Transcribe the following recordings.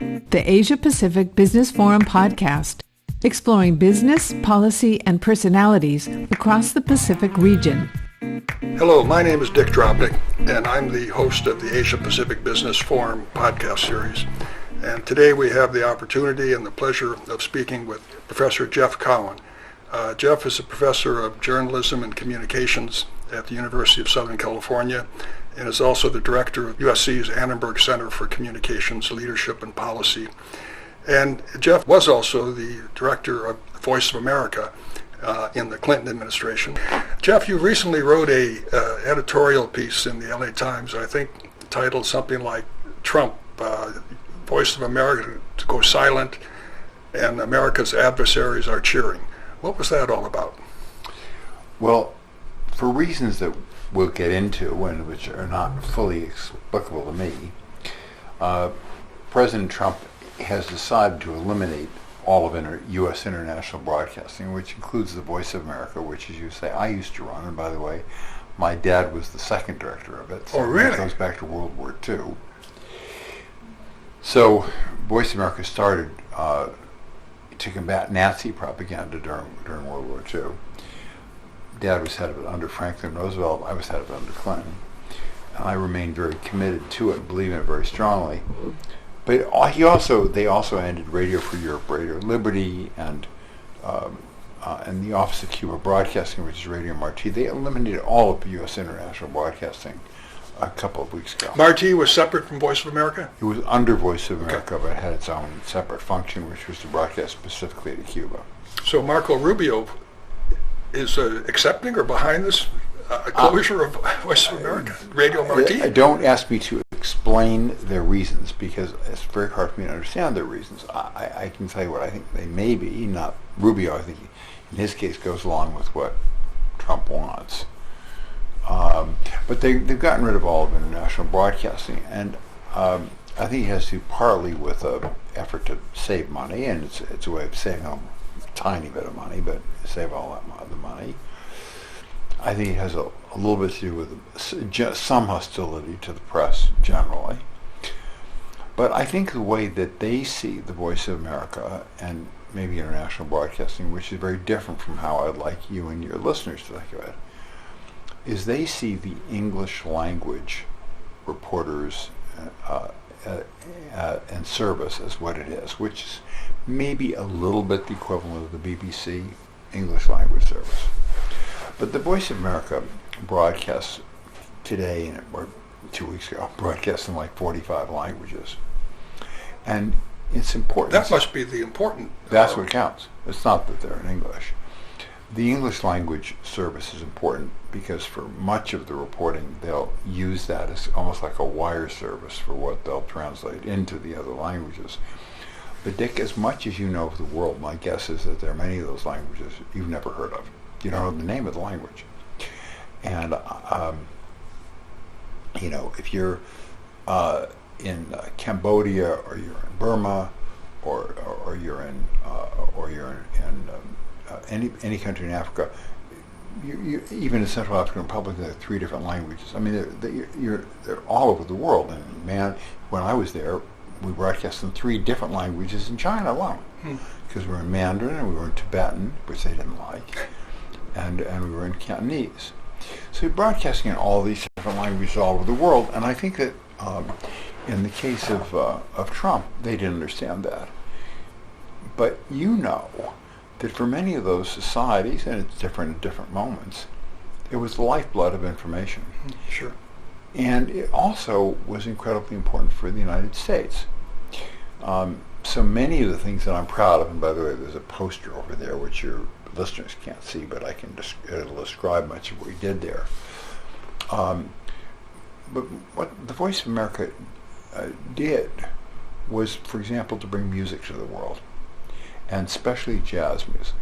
the Asia Pacific Business Forum podcast, exploring business, policy, and personalities across the Pacific region. Hello, my name is Dick Drobnick, and I'm the host of the Asia Pacific Business Forum podcast series. And today we have the opportunity and the pleasure of speaking with Professor Geoff Cowan. Geoff is a professor of journalism and communications at the University of Southern California and is also the director of USC's Annenberg Center for Communications, Leadership, and Policy. And Geoff was also the director of Voice of America in the Clinton administration. Geoff, you recently wrote a editorial piece in the LA Times, I think titled something like Trump, Voice of America to go silent, and America's adversaries are cheering. What was that all about? Well, for reasons that we'll get into and which are not fully explicable to me, President Trump has decided to eliminate all of U.S. international broadcasting, which includes the Voice of America, which, as you say, I used to run. And by the way, my dad was the second director of it. So really? It goes back to World War II. So Voice of America started to combat Nazi propaganda during World War II. Dad was head of it under Franklin Roosevelt. I was head of it under Clinton. And I remained very committed to it, believe in it very strongly. But they also ended Radio Free Europe, Radio Liberty, and the Office of Cuba Broadcasting, which is Radio Marti. They eliminated all of U.S. international broadcasting a couple of weeks ago. Marti was separate from Voice of America? It was under Voice of America, okay, but it had its own separate function, which was to broadcast specifically to Cuba. So Marco Rubio is accepting or behind this closure of Voice of America, Radio Marti? Don't ask me to explain their reasons, because it's very hard for me to understand their reasons. I can tell you what I think they may be. Not Rubio, I think, in his case, goes along with what Trump wants. But they've gotten rid of all of international broadcasting, and I think it has to do partly with an effort to save money, and it's a way of saving a tiny bit of money, but save all the money. I think it has a little bit to do with some hostility to the press generally. But I think the way that they see the Voice of America and maybe international broadcasting, which is very different from how I'd like you and your listeners to think of it, is they see the English language reporters and service as what it is, which is maybe a little bit the equivalent of the BBC English language service. But the Voice of America broadcasts today, or 2 weeks ago, broadcasts in like 45 languages. And it's important. That must be the important. That's what counts. It's not that they're in English. The English language service is important because for much of the reporting, they'll use that as almost like a wire service for what they'll translate into the other languages. But Dick, as much as you know of the world, my guess is that there are many of those languages you've never heard of. You don't know the name of the language. And, if you're in Cambodia, or you're in Burma, or you're in any country in Africa, you even in Central African Republic, there are 3 different languages. I mean, they're all over the world. And man, when I was there, we broadcast in 3 different languages in China alone, because we were in Mandarin and we were in Tibetan, which they didn't like, and we were in Cantonese. So we're broadcasting in all these different languages all over the world, and I think that in the case of Trump, they didn't understand that. But you know that for many of those societies, and it's different at different moments, it was the lifeblood of information. Sure. And it also was incredibly important for the United States. So many of the things that I'm proud of, and by the way, there's a poster over there which your listeners can't see, but I can it'll describe much of what we did there. But what the Voice of America did was, for example, to bring music to the world, and especially jazz music.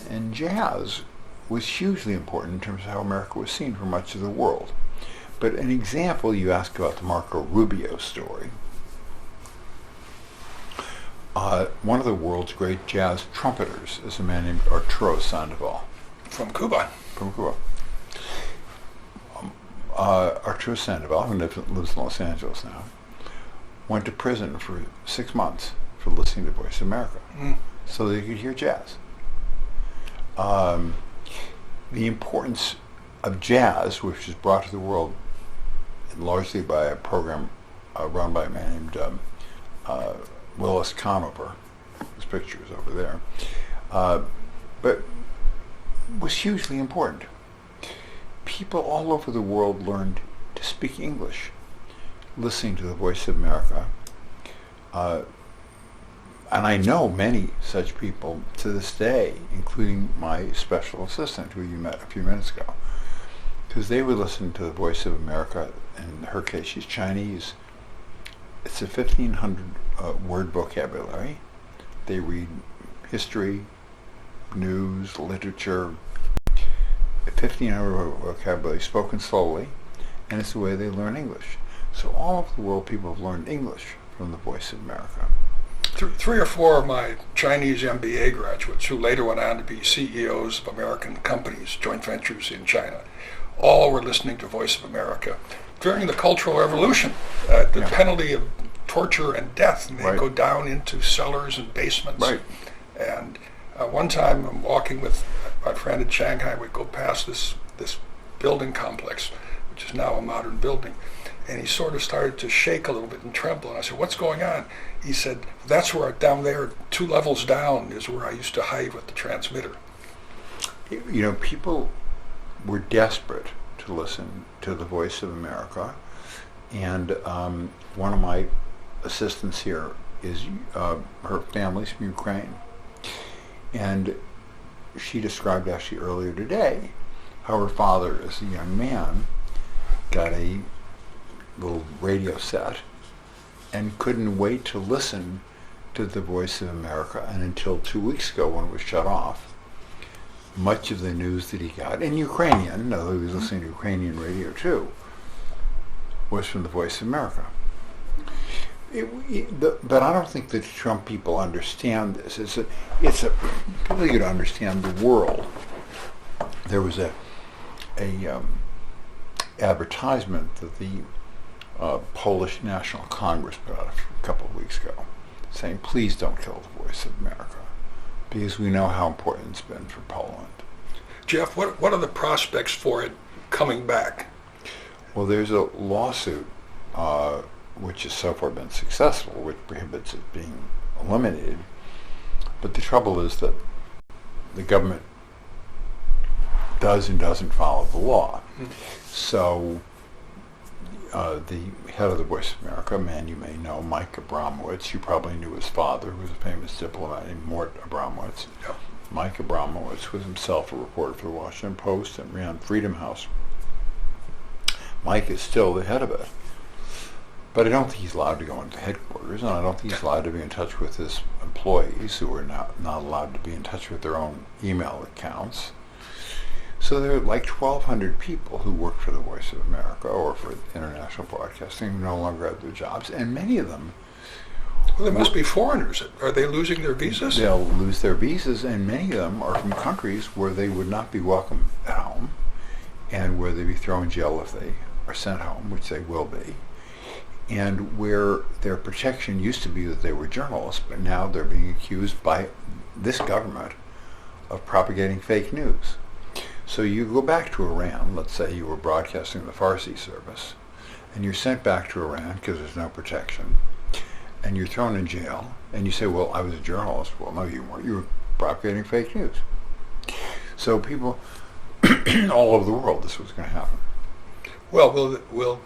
And jazz was hugely important in terms of how America was seen for much of the world. But an example, you asked about the Marco Rubio story. One of the world's great jazz trumpeters is a man named Arturo Sandoval. From Cuba. Arturo Sandoval, who lives in Los Angeles now, went to prison for 6 months for listening to Voice of America, so they could hear jazz. The importance of jazz, which is brought to the world largely by a program run by a man named Willis Conover, his picture is over there, but was hugely important. People all over the world learned to speak English listening to the Voice of America. And I know many such people to this day, including my special assistant who you met a few minutes ago, because they would listen to the Voice of America. In her case, she's Chinese. It's a 1,500 word vocabulary. They read history, news, literature, 1,500 vocabulary spoken slowly, and it's the way they learn English. So all over the world, people have learned English from the Voice of America. 3 or 4 of my Chinese MBA graduates, who later went on to be CEOs of American companies, joint ventures in China, all were listening to Voice of America during the Cultural Revolution, the penalty of torture and death, and they go down into cellars and basements. Right. And one time I'm walking with my friend in Shanghai, we'd go past this building complex, which is now a modern building, and he sort of started to shake a little bit and tremble, and I said, "What's going on?" He said, "That's where, down there, 2 levels down, is where I used to hide with the transmitter." You know, people were desperate to listen to the Voice of America, and one of my assistants here is her family's from Ukraine, and she described actually earlier today how her father, as a young man, got a little radio set and couldn't wait to listen to the Voice of America, and until 2 weeks ago when it was shut off, much of the news that he got in Ukrainian, though he was listening to Ukrainian radio too, was from the Voice of America. But I don't think that Trump people understand this. It's a people need to understand the world. There was a advertisement that the Polish National Congress put out a couple of weeks ago, saying, "Please don't kill the Voice of America," because we know how important it's been for Poland. Geoff, what are the prospects for it coming back? Well, there's a lawsuit which has so far been successful, which prohibits it being eliminated. But the trouble is that the government does and doesn't follow the law. So the head of the Voice of America, a man you may know, Mike Abramowitz, you probably knew his father, who was a famous diplomat named Mort Abramowitz. Yep. Mike Abramowitz was himself a reporter for the Washington Post and ran Freedom House. Mike is still the head of it. But I don't think he's allowed to go into headquarters, and I don't think he's allowed to be in touch with his employees, who are not allowed to be in touch with their own email accounts. So there are like 1,200 people who work for the Voice of America or for international broadcasting who no longer have their jobs, and many of them... Well, there must be foreigners. Are they losing their visas? They'll lose their visas, and many of them are from countries where they would not be welcome at home, and where they'd be thrown in jail if they are sent home, which they will be, and where their protection used to be that they were journalists, but now they're being accused by this government of propagating fake news. So you go back to Iran, let's say you were broadcasting the Farsi service, and you're sent back to Iran because there's no protection, and you're thrown in jail, and you say, "Well, I was a journalist." Well, no, you weren't. You were propagating fake news. So people all over the world, this was going to happen. Well, will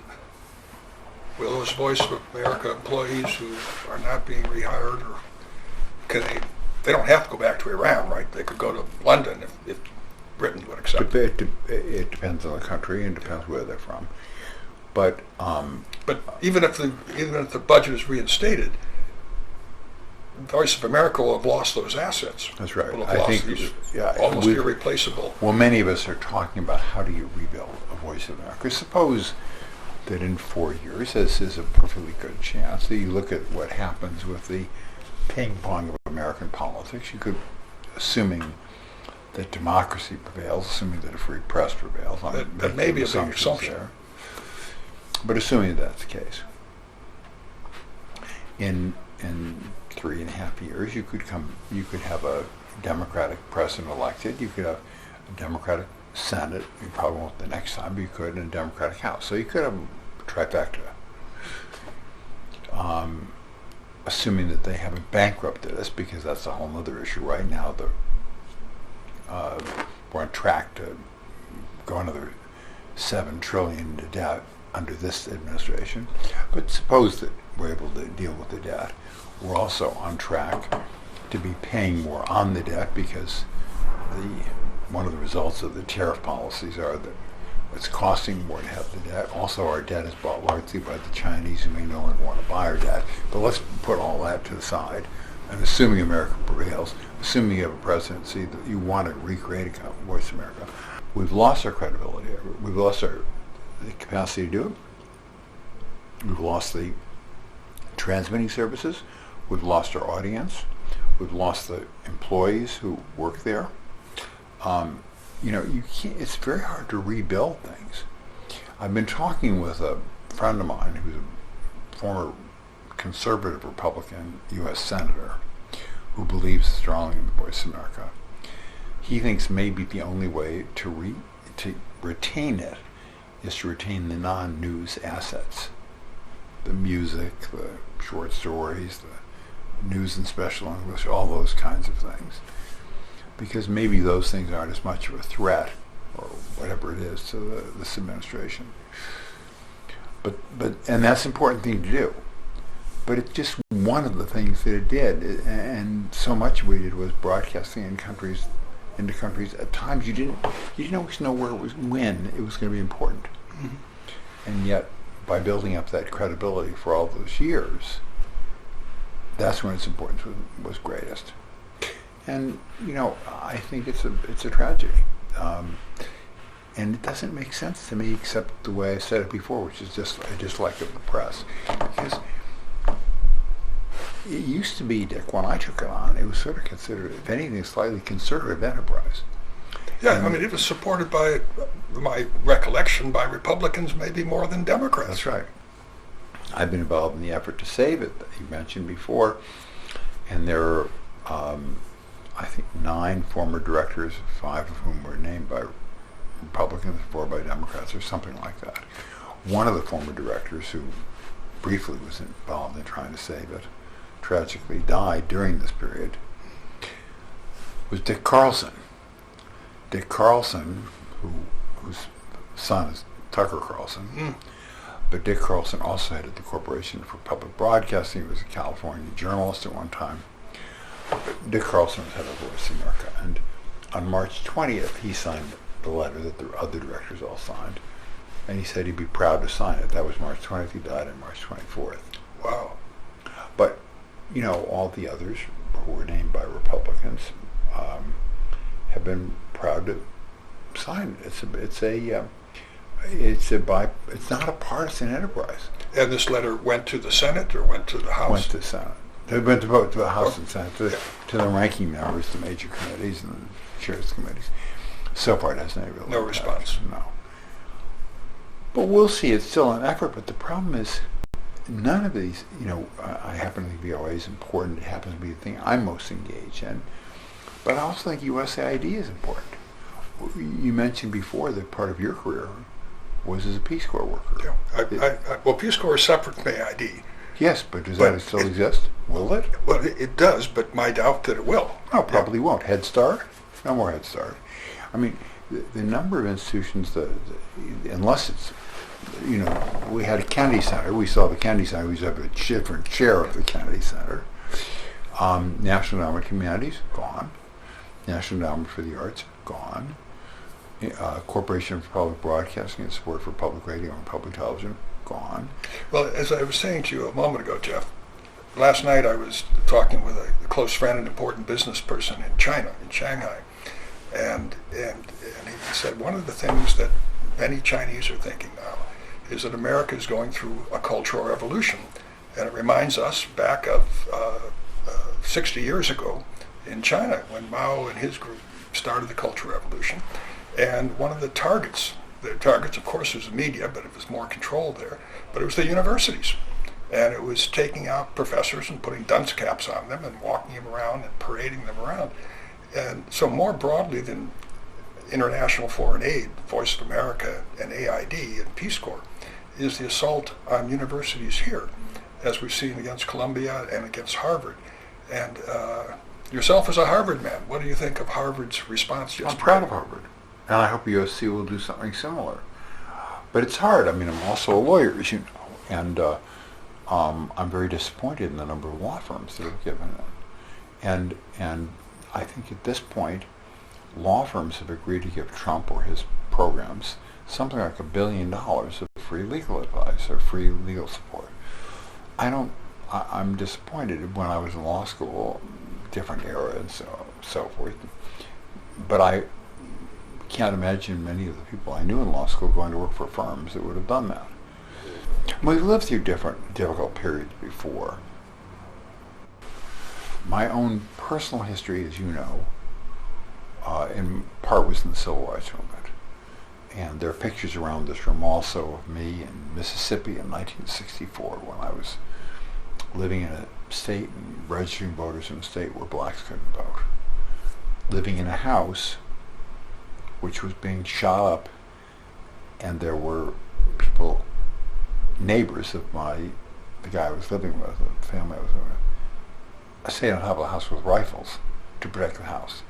those Voice of America employees who are not being rehired, or can they don't have to go back to Iran, right? They could go to London if Britain would accept it. It depends on the country and depends where they're from. But even if the budget is reinstated, Voice of America will have lost those assets. That's right. Will have lost these almost irreplaceable. Well, many of us are talking about how do you rebuild a Voice of America. Suppose that in 4 years, this is a perfectly good chance that you look at what happens with the ping pong of American politics. You could, assuming that democracy prevails, assuming that a free press prevails. That may be a big assumption. There, but assuming that's the case, in 3.5 years, you could have a Democratic president elected. You could have a Democratic Senate. You probably won't the next time, but you could, in a Democratic House. So you could have a trifecta. Assuming that they haven't bankrupted us, because that's a whole other issue right now. We're on track to go another $7 trillion into debt under this administration. But suppose that we're able to deal with the debt. We're also on track to be paying more on the debt, because one of the results of the tariff policies are that it's costing more to have the debt. Also, our debt is bought largely by the Chinese, who may no longer want to buy our debt. But let's put all that to the side. And assuming America prevails, assuming you have a presidency that you want to recreate a voice America, we've lost our credibility. We've lost the capacity to do it. We've lost the transmitting services. We've lost our audience. We've lost the employees who work there. You can't. It's very hard to rebuild things. I've been talking with a friend of mine who's a former conservative Republican U.S. senator who believes strongly in the Voice of America. He thinks maybe the only way to retain it is to retain the non-news assets, the music, the short stories, the news and special English, all those kinds of things. Because maybe those things aren't as much of a threat, or whatever it is, to this administration. And that's an important thing to do. But it's just one of the things that it did, and so much of what it did was broadcasting into countries. At times you didn't always know when it was going to be important, and yet by building up that credibility for all those years, that's when its importance was greatest. And I think it's a tragedy, and it doesn't make sense to me, except the way I said it before, which is just a dislike of the press. Because it used to be, Dick, when I took it on, it was sort of considered, if anything, a slightly conservative enterprise. Yeah, I mean, it was supported by, my recollection, by Republicans maybe more than Democrats. That's right. I've been involved in the effort to save it that you mentioned before, and there are, I think, 9 former directors, 5 of whom were named by Republicans, 4 by Democrats, or something like that. One of the former directors, who briefly was involved in trying to save it, tragically died during this period, was Dick Carlson. Dick Carlson, whose son is Tucker Carlson, but Dick Carlson also headed the Corporation for Public Broadcasting. He was a California journalist at one time. But Dick Carlson was head of Voice of America, and on March 20th he signed the letter that the other directors all signed, and he said he'd be proud to sign it. That was March 20th. He died on March 24th. Wow. But all the others who were named by Republicans have been proud to sign it. It's not a partisan enterprise. And this letter went to the Senate or went to the House? Went to the Senate. They went to both, to the House and Senate, to the ranking members, the major committees and the chairs committees. So far, it hasn't really. No response. No. But we'll see. It's still an effort. But the problem is, none of these. I happen to think VOA is important. It happens to be the thing I'm most engaged in. But I also think USAID is important. You mentioned before that part of your career was as a Peace Corps worker. Yeah. Well, Peace Corps is separate from AID. Yes, but does that still exist? Will it? Well, it does, but my doubt that it will. No, probably won't. Head Start? No more Head Start. I mean, the number of institutions, unless it's, we had a Kennedy Center. We saw the Kennedy Center. We used to have a different chair of the Kennedy Center. National Endowment for Humanities, gone. National Endowment for the Arts, gone. Corporation for Public Broadcasting and Support for Public Radio and Public Television, gone. Well, as I was saying to you a moment ago, Geoff, last night I was talking with a close friend and important business person in China, in Shanghai, and he said one of the things that many Chinese are thinking now is that America is going through a cultural revolution, and it reminds us back of 60 years ago in China when Mao and his group started the Cultural Revolution, and one of the targets of course was the media, but it was more controlled there, but it was the universities. And it was taking out professors and putting dunce caps on them and walking them around and parading them around. And so more broadly than international foreign aid, Voice of America and AID and Peace Corps, is the assault on universities here, as we've seen against Columbia and against Harvard. And yourself as a Harvard man, what do you think of Harvard's response yesterday? I'm proud of Harvard, and I hope USC will do something similar. But it's hard. I mean, I'm also a lawyer, as you know, and I'm very disappointed in the number of law firms that have given it. And I think at this point, law firms have agreed to give Trump or his programs something like $1 billion of free legal advice or free legal support. I'm disappointed. When I was in law school, different era and so forth. But I can't imagine many of the people I knew in law school going to work for firms that would have done that. We've lived through difficult periods before. My own personal history, as you know, in part was in the Civil Rights Movement. And there are pictures around this room also of me in Mississippi in 1964 when I was living in a state and registering voters in a state where blacks couldn't vote. Living in a house which was being shot up, and there were people, neighbors of the guy I was living with, the family I was living with, stayed on top of the house with rifles to protect the house.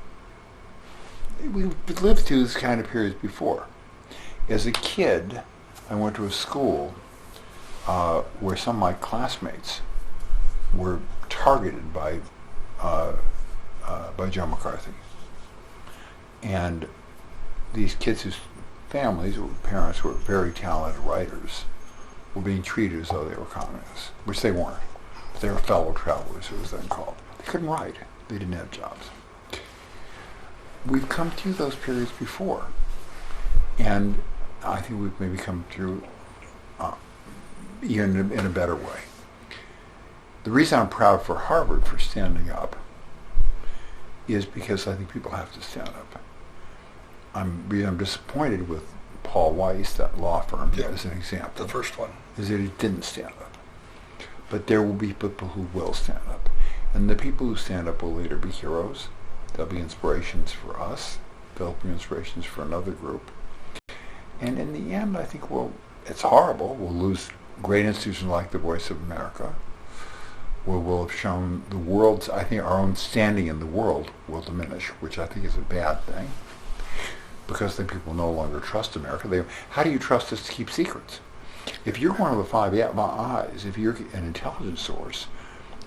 We've lived through this kind of periods before. As a kid, I went to a school where some of my classmates were targeted by Joe McCarthy. And these kids whose families or parents were very talented writers were being treated as though they were communists, which they weren't. They were fellow travelers, it was then called. They couldn't write. They didn't have jobs. We've come through those periods before. And I think we've maybe come through even in a better way. The reason I'm proud for Harvard for standing up is because I think people have to stand up. I'm disappointed with Paul Weiss, that law firm, as an example. The first one. Is that it didn't stand up. But there will be people who will stand up. And the people who stand up will later be heroes. They'll be inspirations for us. They'll be inspirations for another group. And in the end, I think it's horrible. We'll lose great institutions like the Voice of America. We'll have shown the world's, I think our own standing in the world will diminish, which I think is a bad thing, because then people no longer trust America. How do you trust us to keep secrets? If you're one of the Five Eyes, if you're an intelligence source,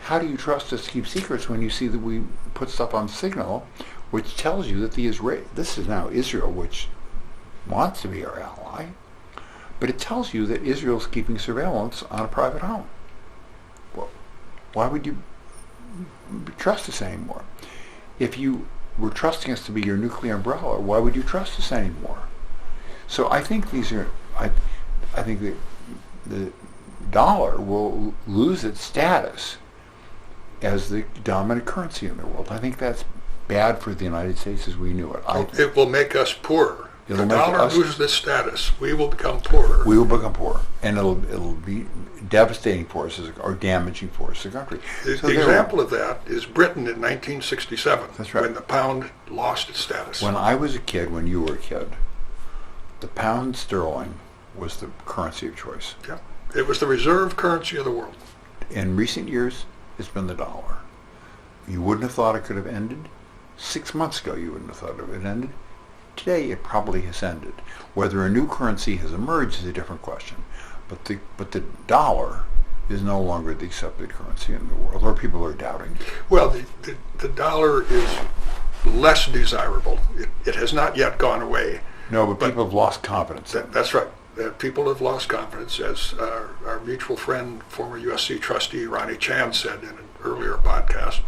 how do you trust us to keep secrets when you see that we put stuff on Signal, which tells you that this is now Israel, which wants to be our ally, but it tells you that Israel's keeping surveillance on a private home. Well, why would you trust us anymore? If you were trusting us to be your nuclear umbrella, why would you trust us anymore? So I think I think that the dollar will lose its status as the dominant currency in the world. I think that's bad for the United States as we knew it. It will make us poorer. If the dollar loses this status, we will become poorer. We will become poorer, and it'll be devastating for us or damaging for us as a country. The example of that is Britain in 1967, That's right. when the pound lost its status. When I was a kid, when you were a kid, the pound sterling was the currency of choice. Yeah. It was the reserve currency of the world. In recent years, it's been the dollar. You wouldn't have thought it could have ended. 6 months ago, you wouldn't have thought it had ended. Today, it probably has ended. Whether a new currency has emerged is a different question. But the dollar is no longer the accepted currency in the world, or people are doubting. Well, the dollar is less desirable. It has not yet gone away. No, but people have lost confidence. That's right. People have lost confidence, as our mutual friend, former USC trustee Ronnie Chan said in an earlier podcast,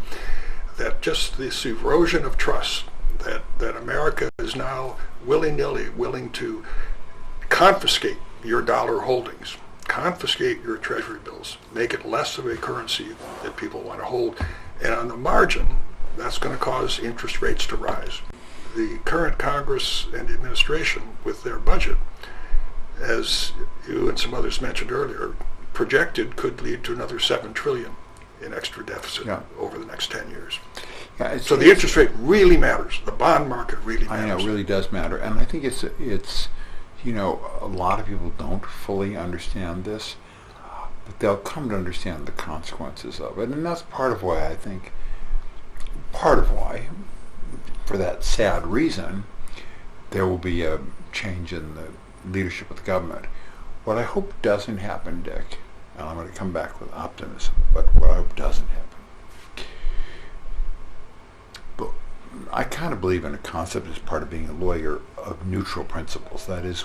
that just this erosion of trust, that America is now willy-nilly willing to confiscate your dollar holdings, confiscate your treasury bills, make it less of a currency that people want to hold. And on the margin, that's going to cause interest rates to rise. The current Congress and administration, with their budget, as you and some others mentioned earlier, projected could lead to another $7 trillion in extra deficit Yeah. over the next 10 years. Yeah, So the interest rate really matters. The bond market really I matters. know, it really does matter. And I think it's a lot of people don't fully understand this, but they'll come to understand the consequences of it. And that's part of why, for that sad reason, there will be a change in the leadership of the government. What I hope doesn't happen, Dick, and I'm going to come back with optimism, but what I hope doesn't happen, but I kind of believe in a concept as part of being a lawyer of neutral principles. That is,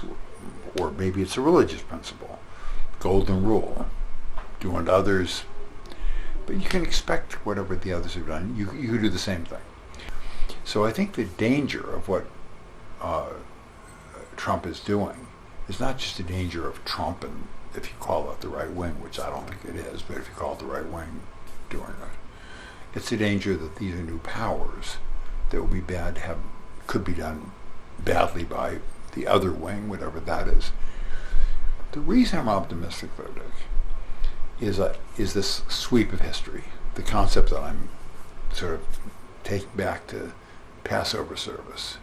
or maybe it's a religious principle, golden rule, do unto others, but you can expect whatever the others have done, you do the same thing. So I think the danger of what Trump is doing is not just a danger of Trump, and if you call it the right wing, which I don't think it is, but if you call it the right wing doing it, it's a danger that these are new powers that will be bad to have, could be done badly by the other wing, whatever that is. The reason I'm optimistic, though, Dick, is this sweep of history, the concept that I'm sort of taking back to Passover service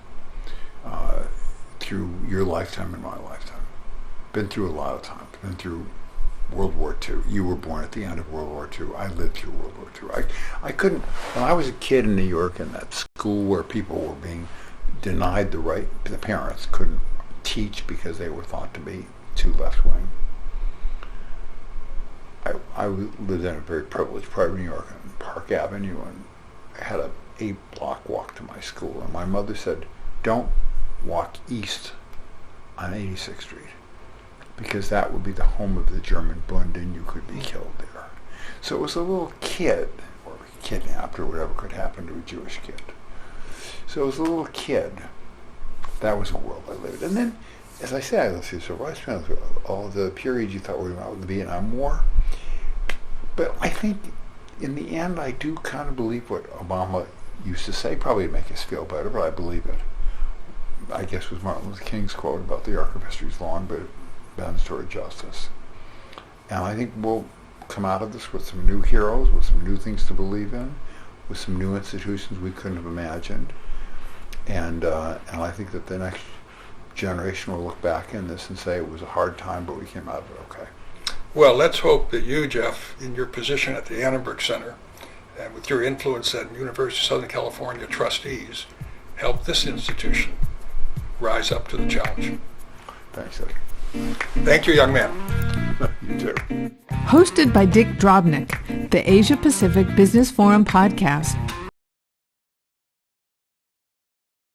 through your lifetime and my lifetime. Been through a lot of times. Been through World War II. You were born at the end of World War II. I lived through World War II. I couldn't, when I was a kid in New York in that school where people were being denied the right, the parents couldn't teach because they were thought to be too left-wing. I lived in a very privileged part of New York on Park Avenue, and I had a 8-block walk to my school, and my mother said, don't walk east on 86th Street, because that would be the home of the German Bund and you could be killed there. So it was a little kid, or kidnapped, or whatever could happen to a Jewish kid. So it was a little kid. That was the world I lived in. And then, as I said, I spent all the periods you thought were about the Vietnam War. But I think, in the end, I do kind of believe what Obama used to say, probably to make us feel better, but I believe it. I guess was Martin Luther King's quote about the arc of history is long, but it bends toward justice. And I think we'll come out of this with some new heroes, with some new things to believe in, with some new institutions we couldn't have imagined. And I think that the next generation will look back in this and say it was a hard time, but we came out of it okay. Well, let's hope that you, Geoff, in your position at the Annenberg Center, and with your influence at University of Southern California trustees, help this institution rise up to the challenge. Thanks, Ed. Thank you, young man. You too. Hosted by Dick Drobnick, the Asia Pacific Business Forum podcast